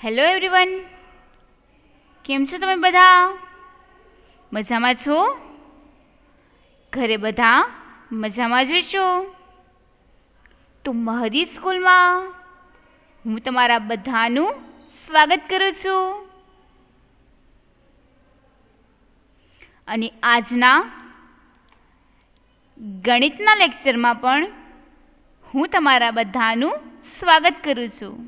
Hello everyone, કેમ છો તમે બધા? મજામાં છો? ઘરે બધા મજામાં જ છો? તો મહદી સ્કૂલમાં હું તમારા બધાનું સ્વાગત કરું છું. અને આજના ગણિતના લેક્ચરમાં પણ હું તમારા બધાનું સ્વાગત કરું છું.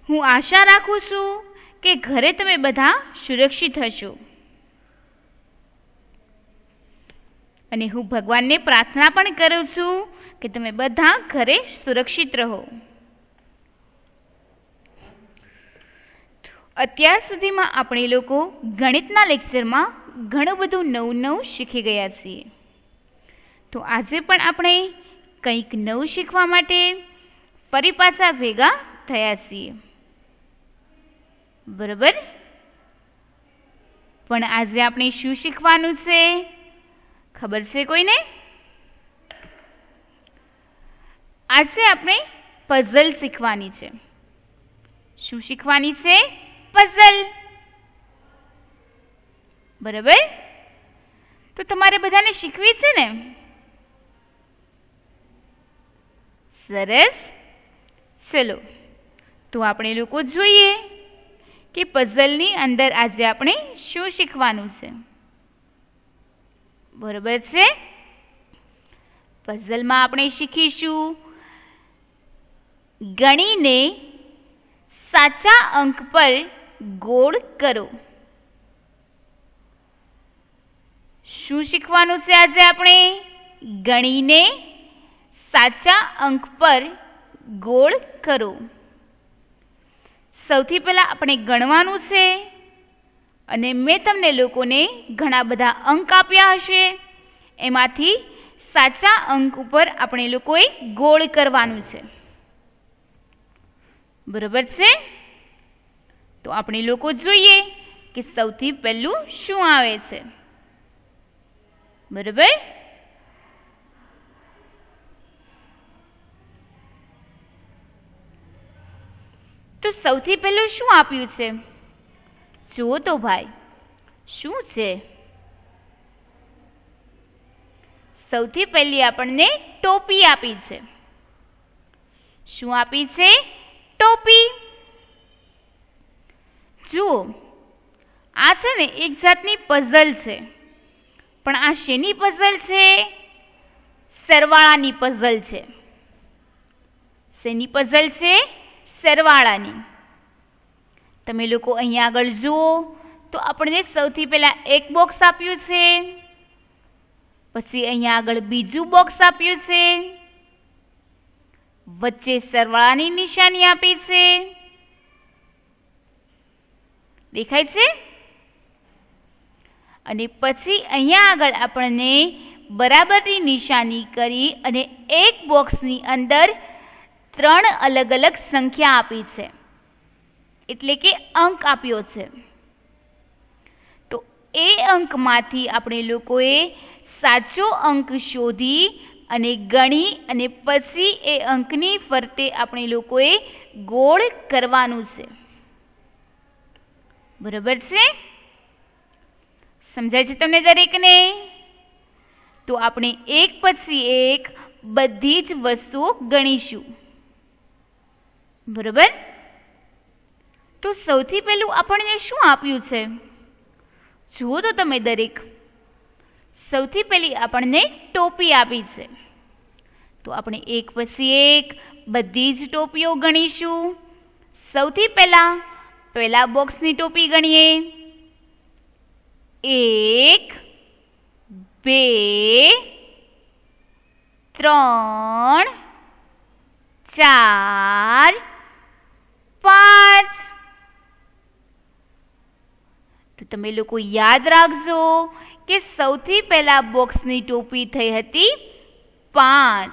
હું આશા રાખું છું કે ઘરે તમે બધા સુરક્ષિત હશો. અને હું ભગવાનને પ્રાર્થના પણ કરું છું કે તમે બધા ઘરે સુરક્ષિત રહો. અત્યાર સુધીમાં આપણે લોકો ગણિતના લેક્ચરમાં ઘણું બધું નવું શીખી ગયા છીએ. તો આજે પણ આપણે કંઈક નવું શીખવા માટે ફરી પાછા ભેગા થયા છીએ, બરાબર? પણ આજે આપણે શું શીખવાનું છે ખબર છે કોઈને? આજે આપણે પઝલ શીખવાની છે. શું શીખવાની છે? પઝલ. બરાબર? તો તમારે બધાને શીખવી છે ને? સરસ. ચલો તો આપણે લોકો જોઈએ કે પઝલની અંદર આજે આપણે શું શીખવાનું છે. બરાબર છે? પઝલમાં આપણે શીખીશું ગણીને સાચા અંક પર ગોળ કરો. શું શીખવાનું છે આજે આપણે? ગણીને સાચા અંક પર ગોળ કરો. સૌથી પહેલાં આપણે ગણવાનું છે અને મેં તમને લોકોને ઘણા બધા અંક આપ્યા હશે, એમાંથી સાચા અંક ઉપર આપણે લોકોએ ગોળ કરવાનું છે. બરાબર છે? તો આપણે લોકો જોઈએ કે સૌથી પહેલું શું આવે છે. બરાબર? તો સૌથી પહેલું શું આપ્યું છે? જુઓ તો ભાઈ, શું છે? સૌથી પહેલી આપણને ટોપી આપી છે. શું આપી છે? ટોપી. જુઓ, આ છે ને એક જાતની પઝલ છે. પણ આ શેની પઝલ છે? સરવાળાની પઝલ છે. શેની પઝલ છે? સરવાળાની. તમે લોકો અહીંયા આગળ જુઓ તો આપણને સૌથી પહેલા એક બોક્સ આપ્યું છે, પછી અહીંયા આગળ બીજું બોક્સ આપ્યું છે, વચ્ચે સરવાળાની નિશાની આપી છે. દેખાય છે? અને પછી અહીંયા આગળ આપણને બરાબરની નિશાની કરી અને એક બોક્સની અંદર 3 અલગ અલગ સંખ્યા આપી છે, એટલે કે અંક આપ્યો છે. તો એ અંકમાંથી આપણે લોકોએ સાચો અંક શોધી અને ગણી અને પછી એ અંકની ફરતે આપણે લોકોએ ગોળ કરવાનું છે. બરાબર છે? સમજાય છે તમને દરેકને? તો આપણે એક પછી એક બધી જ વસ્તુઓ ગણીશું. બરાબર? તો સૌથી પહેલું આપણને શું આપ્યું છે? જુઓ તો તમે દરેક. સૌથી પહેલી આપણને ટોપી આપી છે. તો આપણે એક પછી એક બધી જ ટોપીઓ ગણીશું. સૌથી પહેલા બોક્સની ટોપી ગણીએ. 1 2 3 4 5. તો તમે લોકો યાદ રાખજો કે સૌથી પહેલા બોક્સની ટોપી થઈ હતી 5.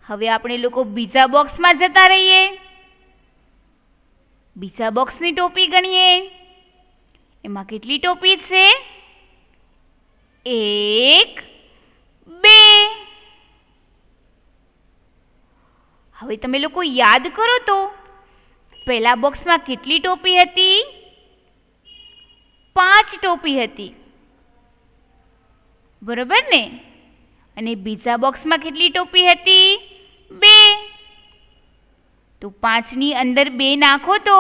હવે આપણે લોકો બીજા બોક્સમાં જતા રહીએ. બીજા બોક્સની ટોપી ગણીએ. એમાં કેટલી ટોપી છે? 1 2. હવે તમે લોકો યાદ કરો તો પહેલા બોક્સમાં કેટલી ટોપી હતી? 5 ટોપી હતી, બરોબર ને? અને બીજા બોક્સમાં કેટલી ટોપી હતી? 2. તો 5 ની અંદર 2 નાખો તો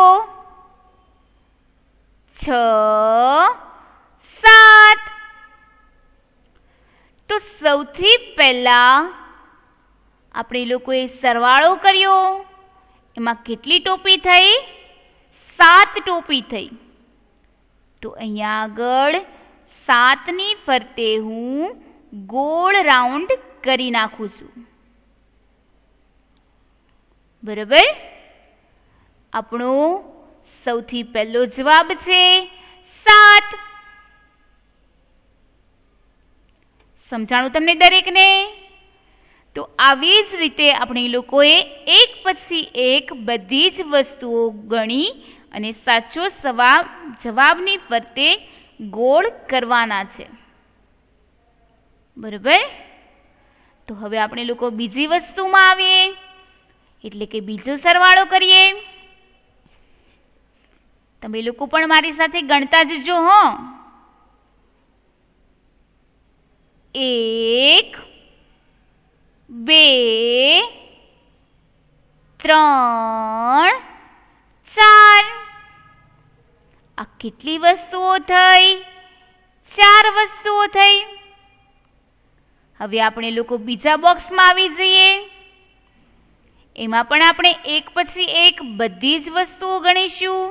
6, 7. તો સૌથી પહેલા આપણે લોકોએ સરવાળો કર્યો, એમાં કેટલી ટોપી થઈ? 7 ટોપી થઈ. તો અહીંયા આગળ 7 ની ફરતે હું ગોળ રાઉન્ડ કરી નાખું છું, બરાબર? આપણો સૌથી પહેલો જવાબ છે 7. સમજાણું તમને દરેકને? તો આવી જ રીતે આપણે લોકોએ એક પછી એક બધી જ વસ્તુઓ ગણી અને સાચો જવાબની ફરતે ગોળ કરવાના છે, બરાબર? તો હવે આપણે લોકો બીજી વસ્તુમાં આવીએ, એટલે કે બીજો સરવાળો કરીએ. તમે લોકો પણ મારી સાથે ગણતા જજો હો. 1, 2, 3, 4. આ કેટલી વસ્તુઓ થઈ? 4 વસ્તુઓ થઈ. હવે આપણે લોકો બીજા બોક્સમાં આવી જઈએ. એમાં પણ આપણે એક પછી એક બધી જ વસ્તુઓ ગણીશું.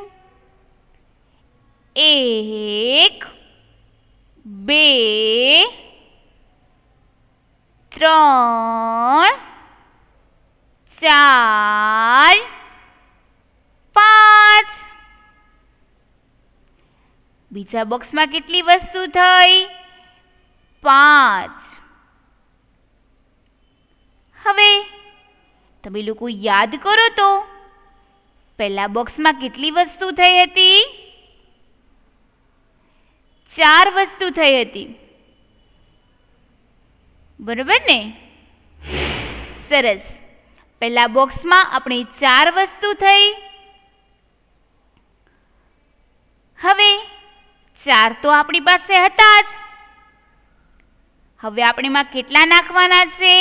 1, 2, 3, 4, 5. બીજા બોક્સમાં કેટલી વસ્તુ થઈ? 5. હવે તમે લોકો યાદ કરો તો પહેલા બોક્સમાં કેટલી વસ્તુ થઈ હતી? 4 વસ્તુ થઈ હતી, બરોબર ને? સરસ. પહેલા બોક્સમાં આપણે 4 વસ્તુ થઈ. હવે 4 તો આપણી પાસે હતા જ. હવે આપણે એમાં કેટલા નાખવાના છે?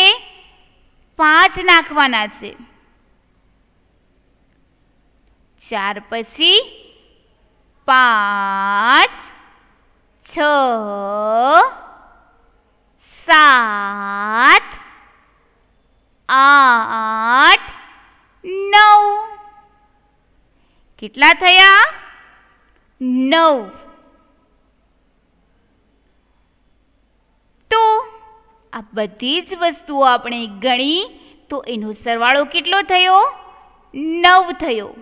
5 નાખવાના છે. 4 પછી 5, 6, 7, 8, 9. કેટલા થયા? 9. તો આ બધી જ વસ્તુઓ આપણે ગણી તો એનો સરવાળો કેટલો થયો? 9 થયો.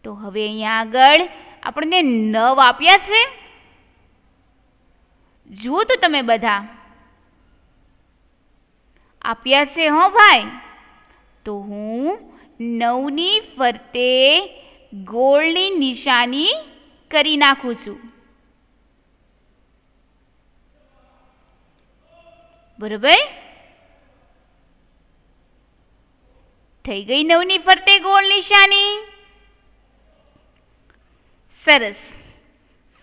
તો હવે અહીંયા આગળ આપણને 9 આપ્યા છે. જુઓ તો તમે બધા આપ્યા છે હો ભાઈ. તો હું 9 ની ફરતે ગોળની નિશાની કરી નાખું છું, બરોબર? થઈ ગઈ 9 ની ફરતે ગોળ નિશાની. સરસ,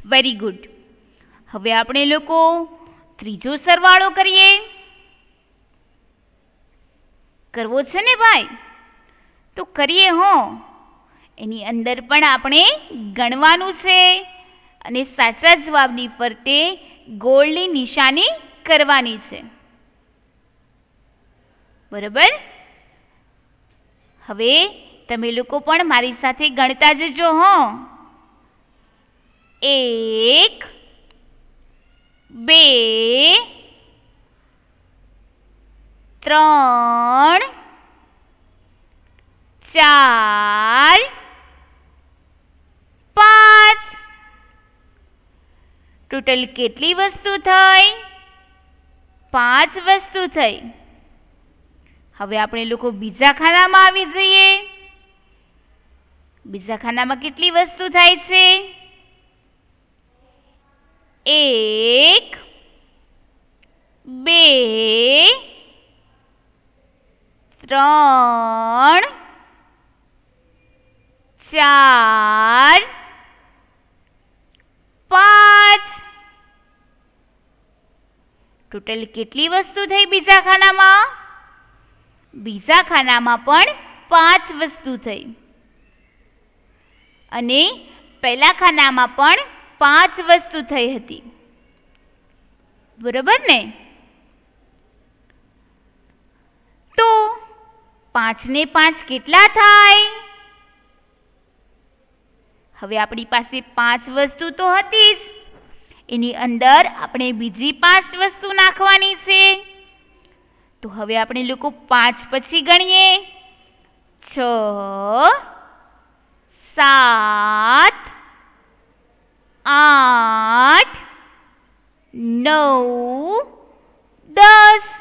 વેરી ગુડ. હવે આપણે લોકો ત્રીજો સરવાળો કરીએ. કરવો છે ને ભાઈ? તો કરીએ હો. એની અંદર પણ આપણે ગણવાનું છે અને સાચા જવાબની ફરતે ગોળની નિશાની કરવાની છે, બરાબર? હવે તમે લોકો પણ મારી સાથે ગણતા જજો હો. 1, 2, 3, 4, 5. ટોટલ કેટલી વસ્તુ થઈ? 5 વસ્તુ થઈ. હવે આપણે લોકો બીજા ખાનામાં આવી જઈએ. બીજા ખાનામાં કેટલી વસ્તુ થાય છે? 1, 2, 3, 3 4 5 ટોટલ કેટલી વસ્તુ થઈ બીજા ખાનામાં? બીજા ખાનામાં પણ 5 વસ્તુ થઈ અને પહેલા ખાનામાં પણ 5 વસ્તુ થઈ હતી. બરોબર ને? તો 5 ને 5 કેટલા થાય? હવે આપણી પાસે 5 વસ્તુ તો હતી જ, એની અંદર આપણે બીજી 5 વસ્તુ નાખવાની છે. તો હવે આપણે લોકો 5 પછી ગણીએ. 6 7 8 9 10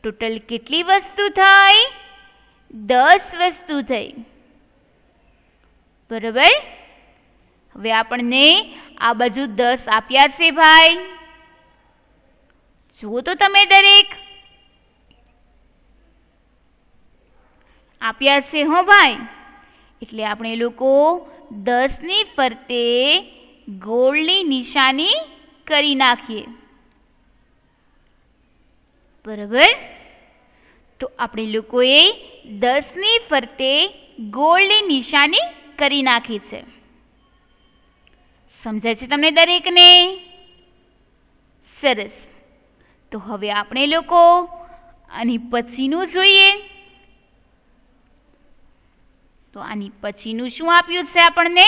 ટોટલ કેટલી વસ્તુ થઈ? 10 વસ્તુ થઈ. બરાબર? હવે આપણને આ બાજુ 10 આપ્યા છે ભાઈ. જુઓ તો તમે દરેક આપ્યા છે હો ભાઈ. એટલે આપણે લોકો 10 ની ફરતે ગોળની નિશાની કરી નાખીએ. બરાબર? તો આપણે લોકોએ 10 ની ફરતે ગોળની નિશાની કરી નાખી છે. સમજાય છે તમને દરેકને? સરસ. તો હવે આપણે લોકો આની પછીનું જોઈએ. તો આની પછીનું શું આપ્યું છે આપણને?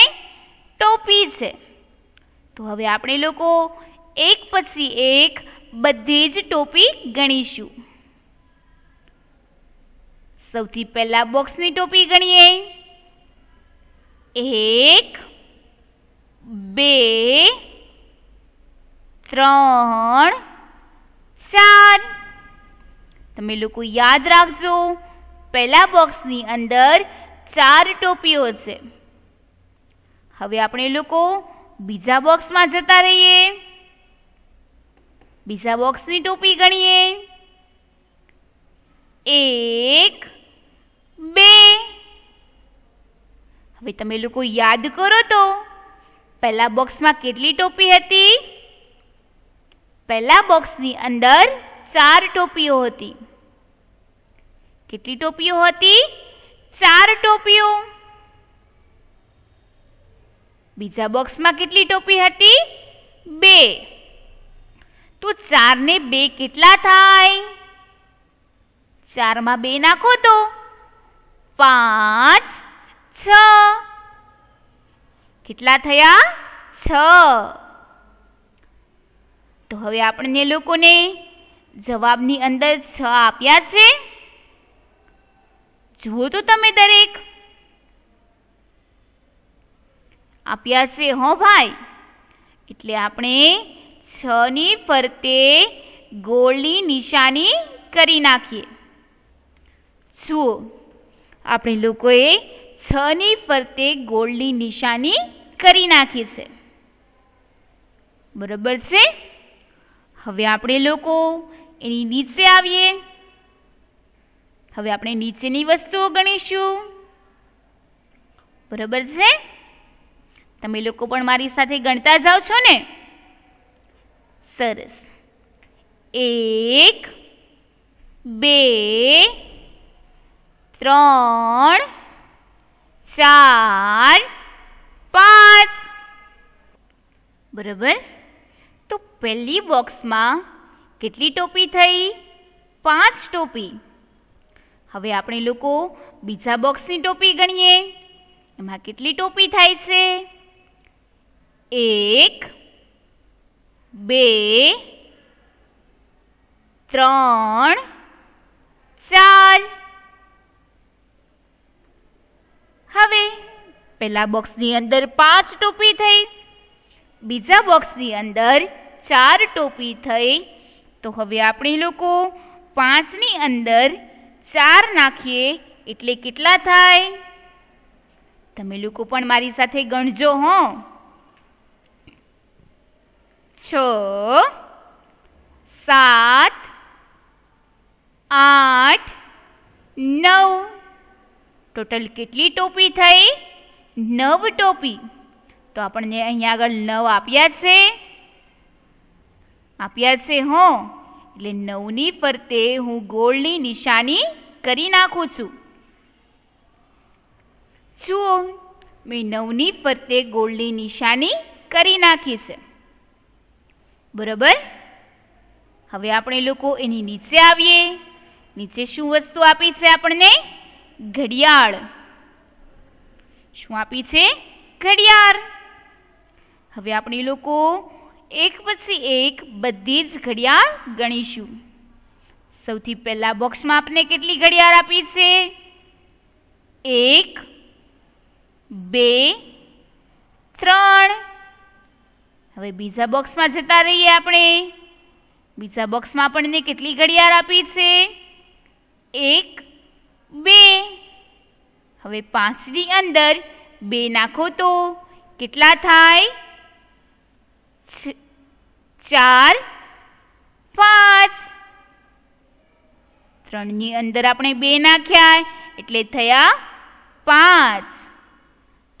ટોપી છે. તો હવે આપણે લોકો એક પછી એક બધી જ ટોપી ગણીશું. સૌથી પહેલા બોક્સની ટોપી ગણીએ. 1 2 3 4 તમે લોકો યાદ રાખજો, પહેલા બોક્સની અંદર 4 ટોપીઓ છે. હવે આપણે લોકો બીજા બોક્સમાં જતા રહીએ. બીજા બોક્સની ટોપી ગણીએ. 1 2 હવે તમે લોકો યાદ કરો તો પહેલા બોક્સમાં કેટલી ટોપી હતી? પહેલા બોક્સની અંદર 4 ટોપીઓ હતી. કેટલી ટોપીઓ હતી? 4 ટોપીઓ. બીજા બોક્સમાં કેટલી ટોપી હતી? 2. તો 4 ને 2 કેટલા થાય? 4 માં 2 નાખો તો 5 6 કેટલા થયા? 6. તો હવે આપણને લોકોને જવાબની અંદર 6 આપ્યા છે. જુઓ તો તમે દરેક આપ્યા છે હો ભાઈ. એટલે આપણે 6 ની ફરતે ગોળની નિશાની કરી નાખીએ. જુઓ આપણે લોકોએ 6 ની ફરતે ગોળની નિશાની કરી નાખી છે. બરાબર છે? હવે આપણે લોકો એની નીચે આવીએ. હવે આપણે નીચેની વસ્તુઓ ગણીશું. બરાબર છે? તમે લોકો પણ મારી સાથે ગણતા જાઓ છો ને? સરસ. 1 2 3 4 5 બરાબર? તો પહેલી બોક્સમાં કેટલી ટોપી થઈ? 5 ટોપી. હવે આપણે લોકો બીજા બોક્સની ટોપી ગણીએ. એમાં કેટલી ટોપી થાય છે? 1 2 3 4 હવે પહેલા બોક્સની અંદર 5 ટોપી થઈ. બીજા બોક્સની અંદર 4 ટોપી થઈ. તો હવે આપણે લોકો 5 ની અંદર 4 નાખીએ એટલે કેટલા થાય? તમે લોકો પણ મારી સાથે ગણજો હો. 6 7 8 ટોટલ કેટલી ટોપી થઈ? 9 ટોપી. તો આપણને અહીંયા આગળ 9 આપ્યા છે હો. એટલે 9ની ફરતે હું ગોળની નિશાની કરી નાખું છું. જુઓ, મેં 9ની ફરતે ગોળની નિશાની કરી નાખી છે. બરાબર. હવે આપણે લોકો એની નીચે આવીએ. નીચે શું વસ્તુ આપી છે આપણને? ઘડિયાળ. શું આપી છે? ઘડિયાળ. હવે આપણે લોકો એક પછી એક બધી જ ઘડિયાળ ગણીશું. સૌથી પહેલા બોક્સમાં આપણે કેટલી ઘડિયાળ આપી છે? 1, 2, 3. હવે બીજા બોક્સમાં જતા રહીએ આપણે. બીજા બોક્સમાં આપણને કેટલી ઘડિયાળ આપી છે? 1, 2. હવે 5ની અંદર 2 નાખો તો કેટલા થાય? 4, 5. 3ની અંદર આપણે 2 નાખ્યા એટલે થયા 5.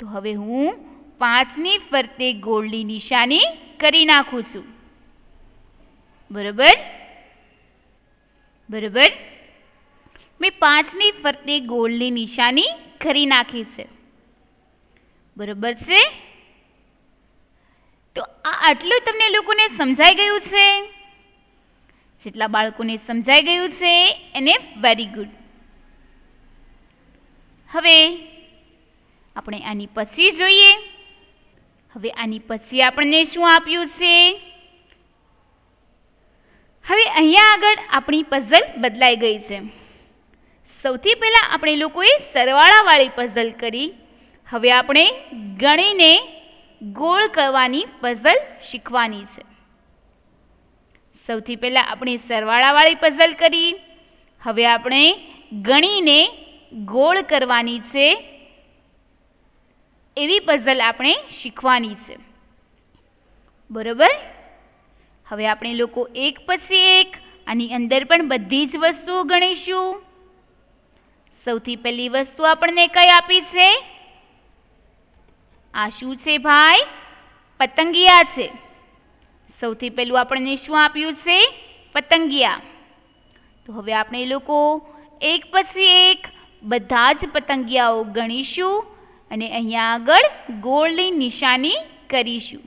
તો હવે હું 5ની ફરતે ગોળની નિશાની કરી નાખું છું. બરાબર. બરાબર. મેં 5ની ફરતે ગોળની નિશાની કરી નાખી છે. બરાબર છે. તો આટલું તમને લોકોને સમજાઈ ગયું છે? જેટલા બાળકોને સમજાઈ ગયું છે એને વેરી ગુડ. હવે આપણે આની પછી જોઈએ. હવે આની પછી આપણને શું આપ્યું છે? હવે અહીંયા આગળ આપણી પઝલ બદલાઈ ગઈ છે. સૌથી પહેલા આપણે લોકોએ સરવાળાવાળી પઝલ કરી. હવે આપણે ગણીને ગોળ કરવાની પઝલ શીખવાની છે. સૌથી પહેલા આપણે સરવાળાવાળી પઝલ કરી. હવે આપણે ગણીને ગોળ કરવાની છે એવી પઝલ આપણે શીખવાની છે. બરાબર. હવે આપણે લોકો એક પછી એક આની અંદર પણ બધી જ વસ્તુઓ ગણીશું. સૌથી પહેલી વસ્તુ આપણને કઈ આપી છે? આ શું છે ભાઈ? પતંગિયા છે. સૌથી પહેલું આપણને શું આપ્યું છે? પતંગિયા. તો હવે આપણે લોકો એક પછી એક બધા જ પતંગિયાઓ ગણીશું અને અહીંયા આગળ ગોળની નિશાની કરીશું.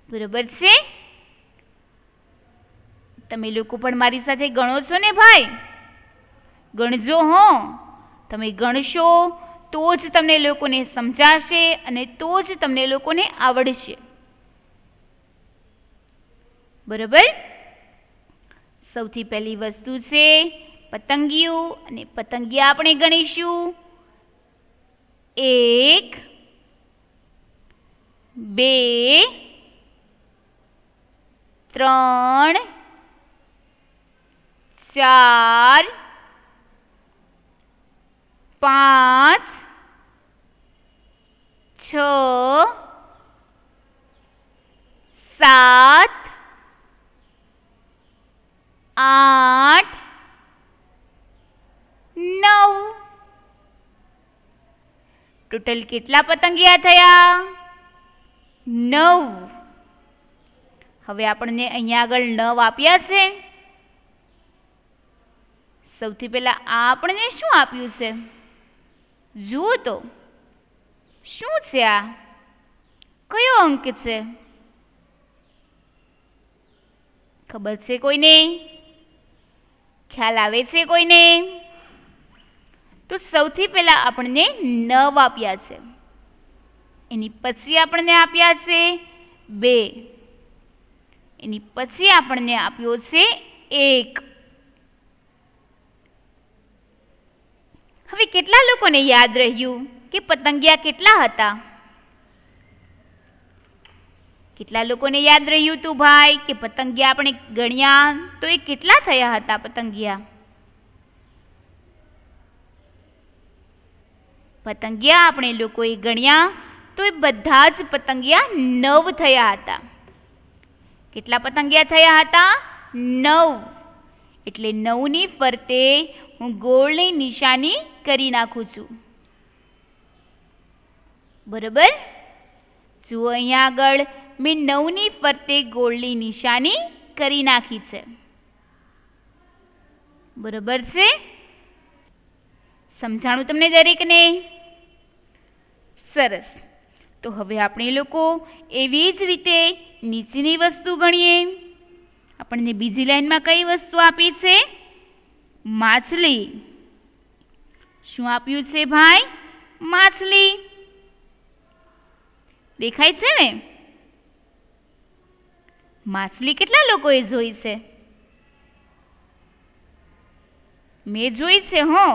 બરાબર છે? તમે લોકો પણ મારી સાથે ગણો છો ને ભાઈ? ગણજો હો. તમે ગણશો તો જ તમને લોકોને સમજાશે અને તો જ તમને લોકોને આવડશે. બરાબર. સૌથી પહેલી વસ્તુ છે પતંગિયું અને પતંગિયા આપણે ગણીશું. 1, 2, 3, 4, 5, 6, 7, 8, 9. ટોટલ કેટલા પતંગિયા થયા? 9. હવે આપણને અહીંયા આગળ 9 આપ્યા છે. સૌથી પહેલા આપણને શું આપ્યું છે? જુઓ તો શું છે આ? કયો અંક છે? ખબર છે કોઈને? ખ્યાલ આવે છે કોઈને? તો સૌથી પહેલા આપણને 9 આપ્યા છે. એની પછી આપણને આપ્યા છે 2. એની પછી આપણને આપ્યો છે 1. હવે કેટલા લોકોને યાદ રહ્યું કે પતંગિયા કેટલા હતા? કેટલા લોકોને યાદ રહ્યું તું ભાઈ કે પતંગિયા આપણે ગણ્યા તો એ કેટલા થયા હતા પતંગિયા? પતંગિયા આપણે લોકોએ ગણ્યા તો એ બધા જ પતંગિયા 9 થયા હતા. કેટલા પતંગિયા થયા હતા? 9. એટલે 9ની ફરતે હું ગોળની નિશાની કરી નાખું છું. બરાબર. જુઓ અહીંયા આગળ મેં 9ની ફરતે ગોળની નિશાની કરી નાખી છે. બરાબર છે? સમજાણું તમને દરેકને? સરસ. તો હવે આપણે લોકો એવી જ રીતે નીચેની વસ્તુ ગણીએ. આપણને બીજી લાઈનમાં કઈ વસ્તુ આપી છે? માછલી. શું આપ્યું છે ભાઈ? માછલી. દેખાય છે ને? માછલી કેટલા લોકોએ જોઈ છે? મેં જોઈ છે. હો,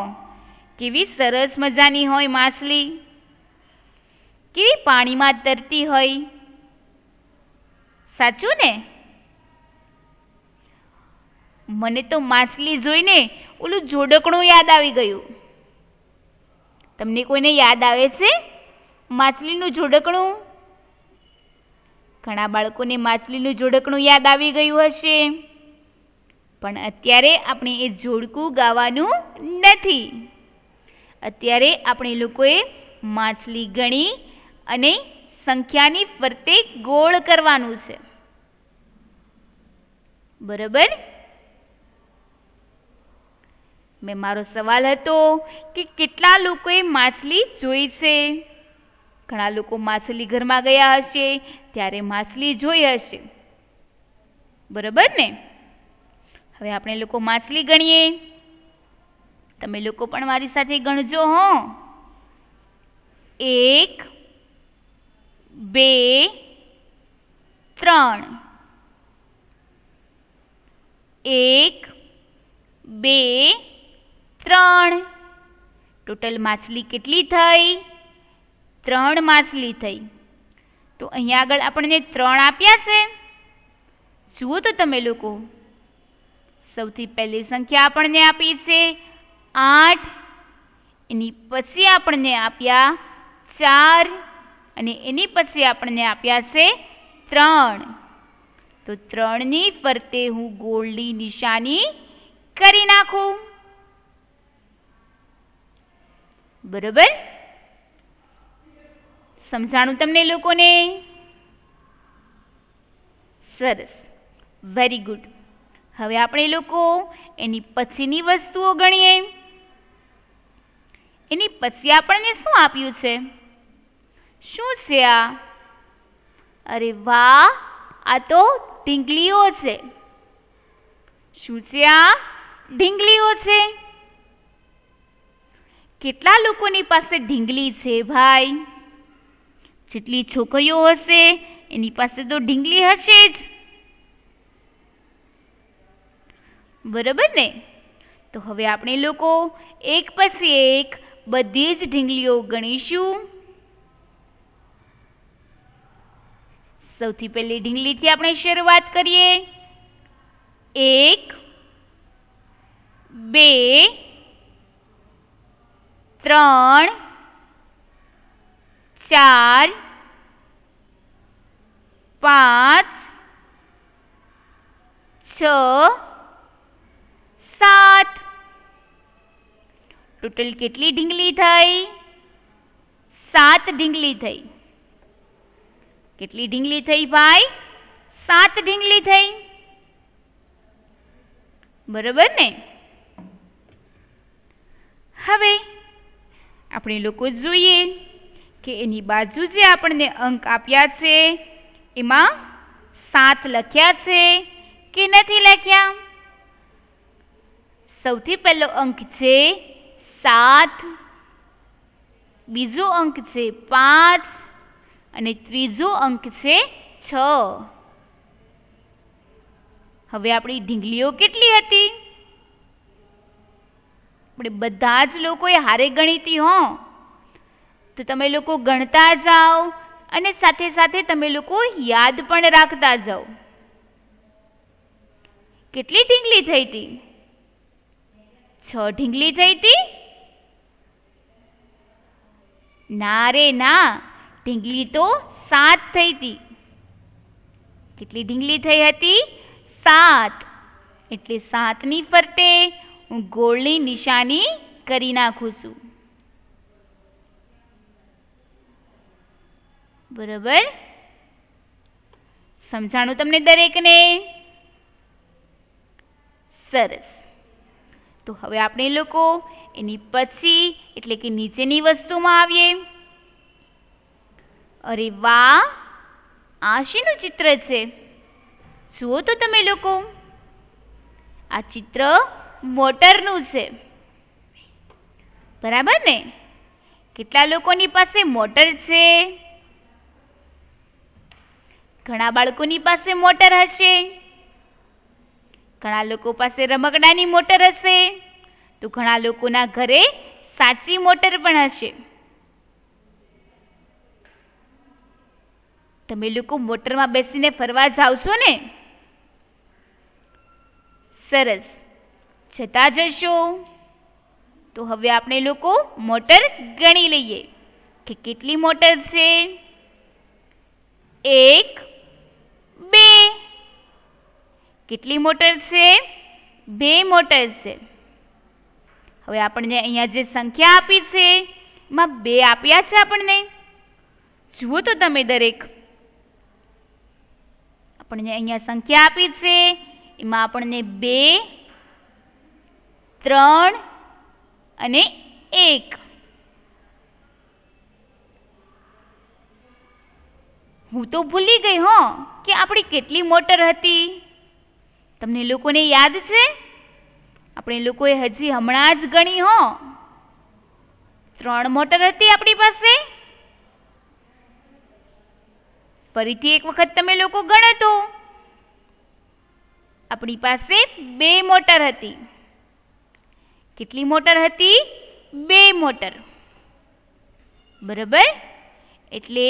કેવી સરસ મજાની હોય માછલી. કેવી પાણીમાં તરતી હોય. સાચું ને? મને તો માછલી જોઈને ઓલું જોડકણું યાદ આવી ગયું. તમને કોઈને યાદ આવે છે માછલીનું જોડકણું? ઘણા બાળકોને માછલીનું જોડકણું યાદ આવી ગયું હશે. પણ અત્યારે આપણે એ જોડકું ગાવાનું નથી. અત્યારે આપણે લોકોએ માછલી ગણી અને સંખ્યાની ફરતે ગોળ કરવાનું છે. બરાબર. મારો સવાલ હતો કે કેટલા લોકોએ માછલી જોઈ છે? ઘણા લોકો માછલી ઘરમાં ગયા હશે ત્યારે માછલી જોઈ હશે. બરાબર ને? હવે આપણે લોકો માછલી ગણીએ. તમે લોકો પણ મારી સાથે ગણજો. હો, 1 2 3. 1 2 3. ટોટલ માછલી કેટલી થઈ? 3 માછલી થઈ. તો અહીંયા આગળ આપણને 3 આપ્યા છે. જુઓ તો તમે લોકો, સૌથી પહેલી સંખ્યા આપણને આપી છે 8. એની પછી આપણને આપ્યા 4 અને એની પછી આપણને આપ્યા છે 3. તો 3ની ફરતે હું ગોળની નિશાની કરી નાખું. બરાબર. સમજાણું તમને લોકોને? સરસ. Very good. હવે આપણે લોકો એની પછીની વસ્તુઓ ગણીએ. એની પછી આપણને શું આપ્યું છે? શું છે આ? અરે વાહ, આ તો ઢીંગલીઓ છે. શું છે આ? ઢીંગલીઓ છે. કેટલા લોકોની પાસે ઢીંગલી છે ભાઈ? જેટલી છોકરીઓ હશે એની પાસે તો ઢીંગલી હશે જ. બરાબર ને? તો હવે આપણે લોકો એક પછી એક બધી જ ઢીંગલીઓ ગણીશું. સૌથી પહેલી ઢીંગલીથી આપણે શરૂઆત કરીએ. 1 2 3 4 5 6 7. ટોટલ કેટલી ઢીંગલી થઈ? 7 ઢીંગલી થઈ. કેટલી ઢીંગલી થઈ ભાઈ? 7 ઢીંગલી થઈ. બરાબર ને? હવે આપણે લોકો જોઈએ કે એની બાજુ જે આપણને અંક આપ્યા છે એમાં 7 લખ્યા છે કે નથી લખ્યા? સૌથી પહેલો અંક છે 7, બીજો અંક છે 5 અને ત્રીજો અંક છે 6. હવે આપણી ઢીંગલીઓ કેટલી હતી? આપણે બધા જ લોકોએ હારે ગણી હતી. હો, તો તમે લોકો ગણતા જાઓ અને સાથે સાથે તમે લોકો યાદ પણ રાખતા જાઓ. કેટલી ઢીંગલી થઈ હતી? 6 ઢીંગલી થઈ હતી? ના રે ના, ઢીંગલી તો 7 થઈ હતી. કેટલી ઢીંગલી થઈ હતી? 7. એટલે 7ની ફરતે હું ગોળની નિશાની કરી નાખું છું. બરાબર, સમજાણું તમને દરેકને? સરસ. તો હવે આપણે લોકો એની પછી એટલે કે નીચેની વસ્તુમાં આવીએ. અરે વાહ, આ શેનું ચિત્ર છે? જુઓ તો તમે લોકો, આ ચિત્ર મોટરનું છે. બરાબર ને? કેટલા લોકોની પાસે મોટર છે? ઘણા બાળકોની પાસે મોટર હશે. ઘણા લોકો પાસે રમકડાની મોટર હશે, તો ઘણા લોકોના ઘરે સાચી મોટર પણ હશે. તમે લોકો મોટરમાં બેસીને ફરવા જાવ છો ને? સરસ. જતા જશો તો હવે આપણે લોકો મોટર ગણી લઈએ કે કેટલી મોટર છે. 1 2. કેટલી મોટર છે? 2 મોટર છે. હવે આપણને અહીંયા જે સંખ્યા આપી છે એમાં 2 આપ્યા છે આપણને. જુઓ તો તમે દરેક, આપણને અહીંયા સંખ્યા આપી છે એમાં આપણને 2 3 અને 1. હું તો ભૂલી ગઈ કે આપણી કેટલી મોટર હતી. તમને લોકોને યાદ છે? આપણે લોકોએ હજી હમણાં જ ગણી 3 મોટર હતી આપણી પાસે. ફરીથી એક વખત તમે લોકો ગણો તો આપણી પાસે 2 મોટર હતી. કેટલી મોટર હતી? 2 મોટર. બરાબર, એટલે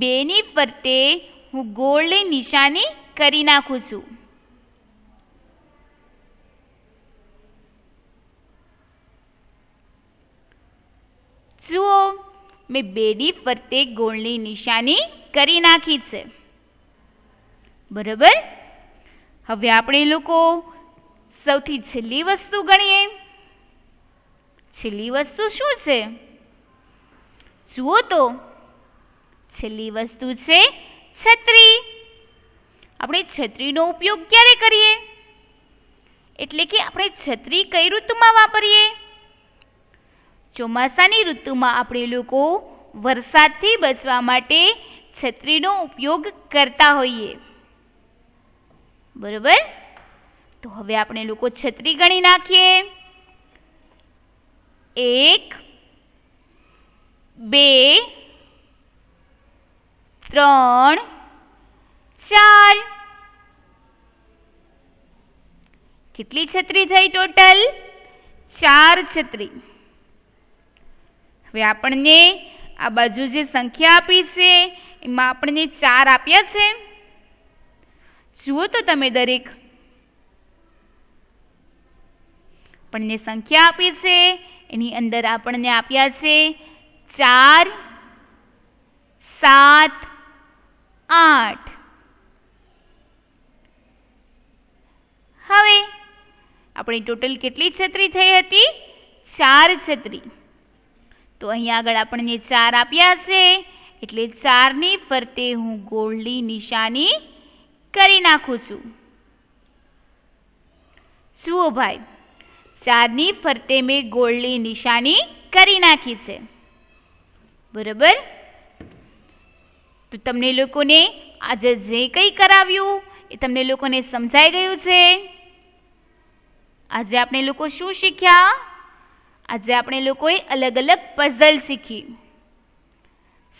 2 ની ફરતે હું ગોળની નિશાની કરી નાખું છું. જુઓ, મેં 2 ની ફરતે ગોળની નિશાની કરી નાખી છે. બરાબર, હવે આપણે લોકો સૌથી છેલ્લી વસ્તુ ગણીએ. છેલ્લી વસ્તુ શું છે? જુઓ તો, છેલ્લી વસ્તુ છે છત્રી. આપણે છત્રીનો ઉપયોગ ક્યારે કરીએ? એટલે કે આપણે છત્રી કઈ ઋતુમાં વાપરીએ? ચોમાસાની ઋતુમાં આપણે લોકો વરસાદથી બચવા માટે છત્રીનો ઉપયોગ કરતા હોઈએ. બરાબર, તો હવે આપણે લોકો છત્રી ગણી નાખીએ. 1 2 3 4. કેટલી છત્રી થઈ ટોટલ? 4 છત્રી. હવે આપણને આ બાજુ જે સંખ્યા આપી છે એમાં આપણને 4 આપ્યા છે. જુઓ તો તમે દરેક, આપણને સંખ્યા આપી છે એની અંદર આપણને આપ્યા છે 4 7 8. હવે આપણી ટોટલ કેટલી છત્રી થઈ હતી? 4 છત્રી. તો અહીંયા આગળ આપણને 4 આપ્યા છે એટલે 4 ની ફરતે હું ગોળની નિશાની કરી નાખું છું. જુઓ ભાઈ, 4 ની ફરતે મેં ગોળની નિશાની કરી નાખી છે. બરાબર, તો તમને લોકોને આજે જે કંઈ કરાવ્યું એ તમને લોકોને સમજાઈ ગયું છે? આજે આપણે લોકો શું શીખ્યા? આજે આપણે લોકોએ અલગ અલગ પઝલ શીખી.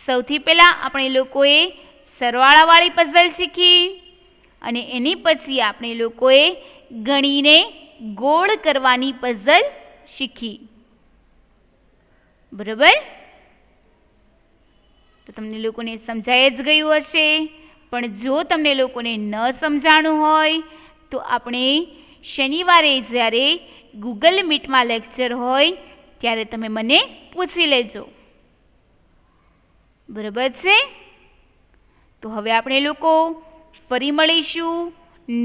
સૌથી પહેલા આપણે લોકોએ સરવાળાવાળી પઝલ શીખી અને એની પછી આપણે લોકોએ ગણીને ગોળ કરવાની પઝલ શીખી. બરાબર, તો તમને લોકોને સમજાઈ જ ગયું હશે. પણ જો તમને લોકોને ન સમજાણું હોય તો આપણે શનિવારે જ્યારે ગૂગલ મીટમાં લેક્ચર હોય ત્યારે તમે મને પૂછી લેજો. બરાબર છે? તો હવે આપણે લોકો ફરી મળીશું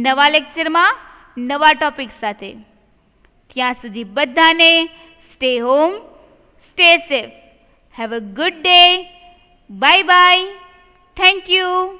નવા લેક્ચરમાં નવા ટોપિક સાથે. ત્યાં સુધી બધાને stay home, stay safe. Have a good day. Bye bye. Thank you.